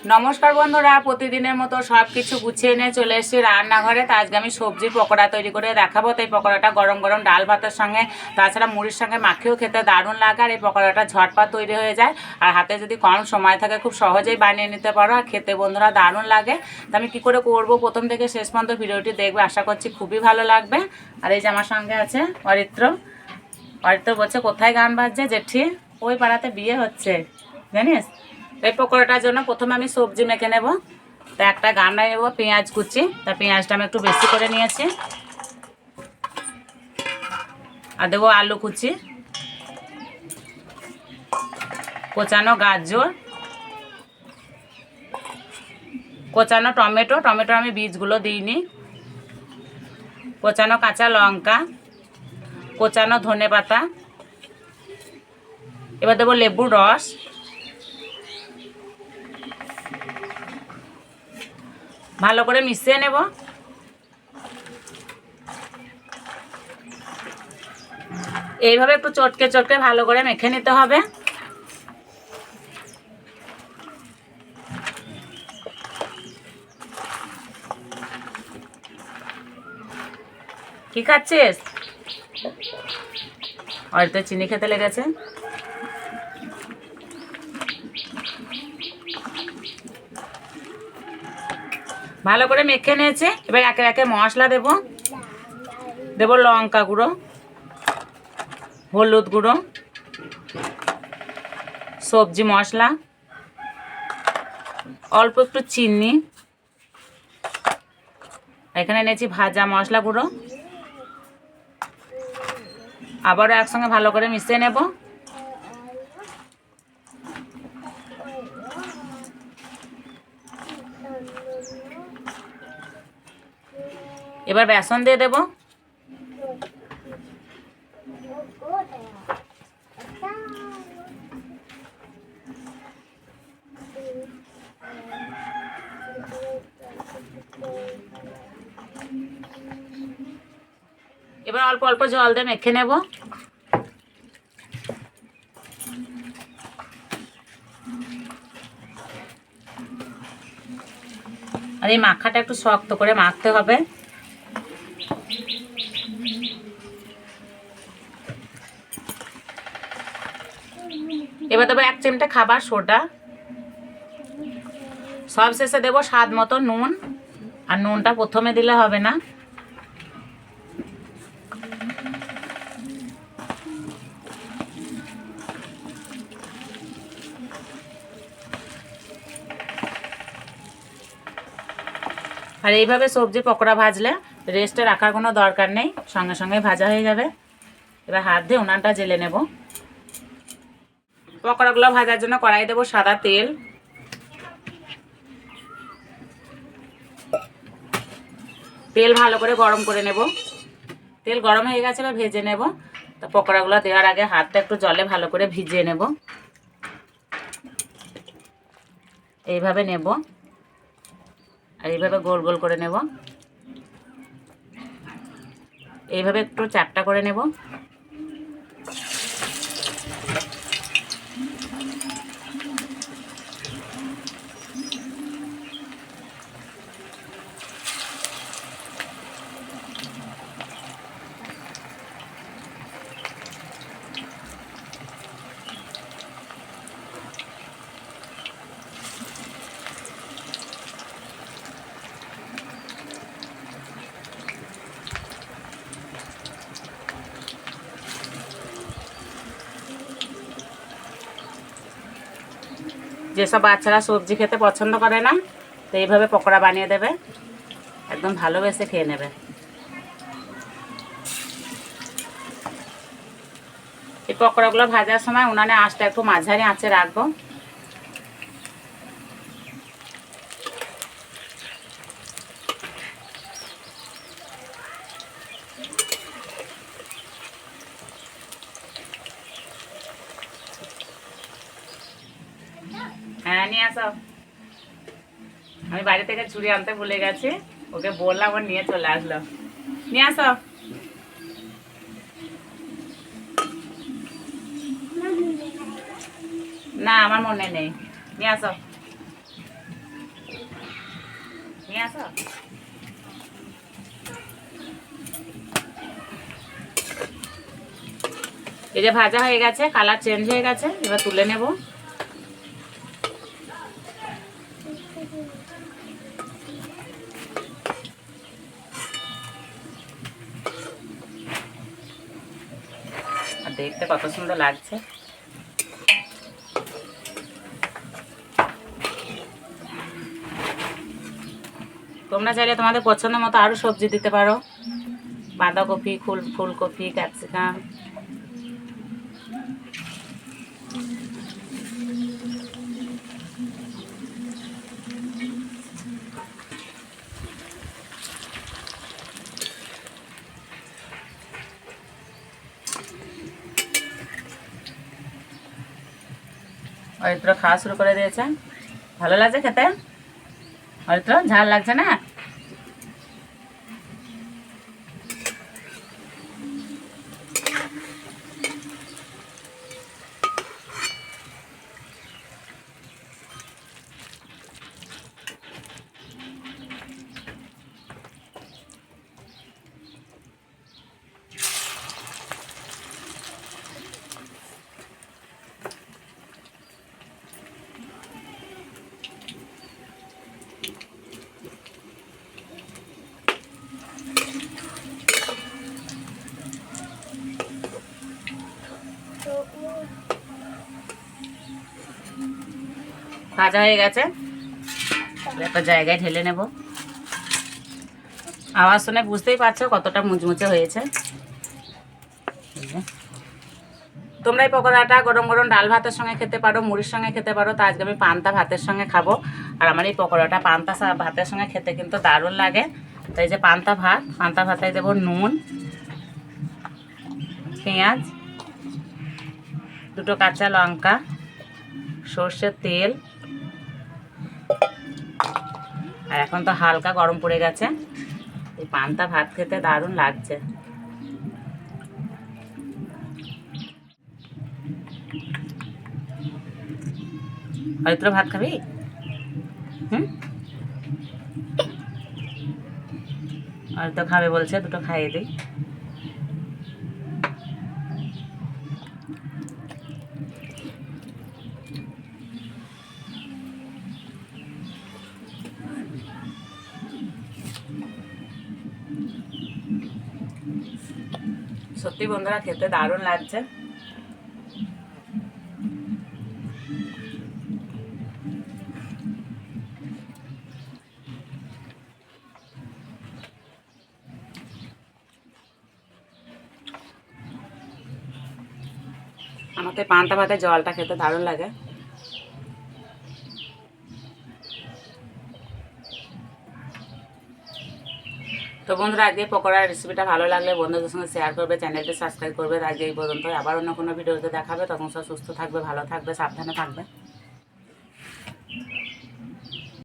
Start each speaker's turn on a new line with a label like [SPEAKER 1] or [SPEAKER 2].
[SPEAKER 1] নমস্কার বন্ধুরা, প্রতিদিনের মতো সব কিছু গুছিয়ে নিয়ে চলে এসেছি রান্নাঘরে। তো আজকে আমি সবজির পকোড়া তৈরি করে দেখাবো। তো এই পকোড়াটা গরম গরম ডাল ভাতের সঙ্গে, তাছাড়া মুড়ির সঙ্গে মাখিয়েও খেতে দারুণ লাগে। আর এই পকোড়াটা ঝটপট তৈরি হয়ে যায়, আর হাতে যদি কম সময় থাকে খুব সহজেই বানিয়ে নিতে পারো। আর খেতে বন্ধুরা দারুণ লাগে। তো আমি কী করে করবো, প্রথম থেকে শেষ পর্যন্ত ভিডিওটি দেখবে, আশা করছি খুবই ভালো লাগবে। আর এই যে আমার সঙ্গে আছে অরিত্র। অরিত্র বলছে কোথায় গান বাজছে জেঠি? ওই পাড়াতে বিয়ে হচ্ছে জানিস। এই পকোড়াটার জন্য প্রথমে আমি সবজি মেখে নেব। তা একটা গামলায় নেবো পেঁয়াজ কুচি। তা পেঁয়াজটা আমি একটু বেশি করে নিয়েছি। আর দেবো আলু কুচি, কোচানো গাজর, কোচানো টমেটো। টমেটো আমি বীজগুলো দিইনি। কোচানো কাঁচা লঙ্কা, কোচানো ধনে পাতা। এবার দেবো লেবুর রস, ভালো করে মিশিয়ে নেব। এইভাবে একটু চটকে চটকে ভালো করে মেখে নিতে হবে। কি খাচ্ছিস? হয়তো চিনি খেতে লেগেছে। ভালো করে মেখে নিয়েছে। এবার একে একে মশলা দেব। দেব লঙ্কা গুঁড়ো, হলুদ গুঁড়ো, সবজি মশলা, অল্প একটু চিনি, এখানে নিয়েছি ভাজা মশলা গুঁড়ো। আবারও একসঙ্গে ভালো করে মিশিয়ে নেব। এবার বেসন দিয়ে দেব। এবার অল্প অল্প জল দিয়ে মেখে নেব। আর এই মাখাটা একটু শক্ত করে মাখতে হবে। এবার দেবো 1 চিমটে খাবার সোডা। সব শেষে দেবো স্বাদ মতো নুন। আর নুনটা প্রথমে দিলে হবে না। আর এইভাবে সবজি পকোড়া ভাজলে রেস্টে রাখার কোনো দরকার নেই, সঙ্গে সঙ্গে ভাজা হয়ে যাবে। এবার হাত দিয়ে উনানটা জেলে নেব। পকোড়াগুলো ভাজার জন্য কড়াই দেবো সাদা তেল। তেল ভালো করে গরম করে নেব। তেল গরম হয়ে গেছে, এবার ভেজে নেব। তো পকোড়াগুলো দেওয়ার আগে হাতটা একটু জলে ভালো করে ভিজিয়ে নেব। এইভাবে নেব, আর এইভাবে গোল গোল করে নেব। এইভাবে একটু চারটা করে নেব। যেসব বাচ্চারা সবজি খেতে পছন্দ করে না, তো এইভাবে পকোড়া বানিয়ে দেবে, একদম ভালোবেসে খেয়ে নেবে। এই পকোড়াগুলো ভাজার সময় উনানে আঁচটা একটু মাঝারি আঁচে রাখবো। হ্যাঁ, নিয়ে আসো। আমি বাড়ি থেকে ছুরি আনতে ভুলে গেছি, ওকে বললাম, ও নিয়ে চলে আসলো। নিয়ে আসো। না, আমার মনে নেই। নিয়ে আসো। নিয়ে আসো। এই যে ভাজা হয়ে গেছে, কালার চেঞ্জ হয়ে গেছে, এবার তুলে নেব। আর দেখতে কত সুন্দর লাগছে। তোমরা চাইলে তোমাদের পছন্দ মতো আরও সবজি দিতে পারো, বাঁধাকপি, ফুলকপি, ক্যাপসিকাম। অরিত্র খাওয়া শুরু করে দিয়েছে। ভালো লাগছে খেতে? অরিত্র ঝাল লাগছে না? ভাজা হয়ে গেছে, একটা জায়গায় ঢেলে নেব। আওয়াজ শুনে বুঝতেই পারছো কতটা মুচমুচে হয়েছে। তোমরা এই পকোড়াটা গরম গরম ডাল ভাতের সঙ্গে খেতে পারো, মুড়ির সঙ্গে খেতে পারো। তো আজকে আমি পান্তা ভাতের সঙ্গে খাবো। আর আমার এই পকোড়াটা পান্তা ভাতের সঙ্গে খেতে কিন্তু দারুণ লাগে। তো এই যে পান্তা ভাতে দেবো নুন, পেঁয়াজ, দুটো কাঁচা লঙ্কা, সর্ষের তেল। আর এখন তো হালকা গরম পড়ে গেছে, এই পান্তা ভাত খেতে দারুণ লাগছে। অরিত্র ভাত খাবি? অরিত্র খাবে বলছে, দুটো খাইয়ে দিই। সত্যি বন্ধুরা খেতে দারুণ লাগছে। আমার তো পান্তা ভাতের জলটা খেতে দারুণ লাগে। তো বন্ধুরা আজকে পকোড়ার রেসিপিটা ভালো লাগলে বন্ধুদের সঙ্গে শেয়ার করবে, চ্যানেলটি সাবস্ক্রাইব করবে। আজকে এই পর্যন্ত, আবার অন্য কোনো ভিডিওতে দেখাবে। তখন সব সুস্থ থাকবে, ভালো থাকবে, সাবধানে থাকবে।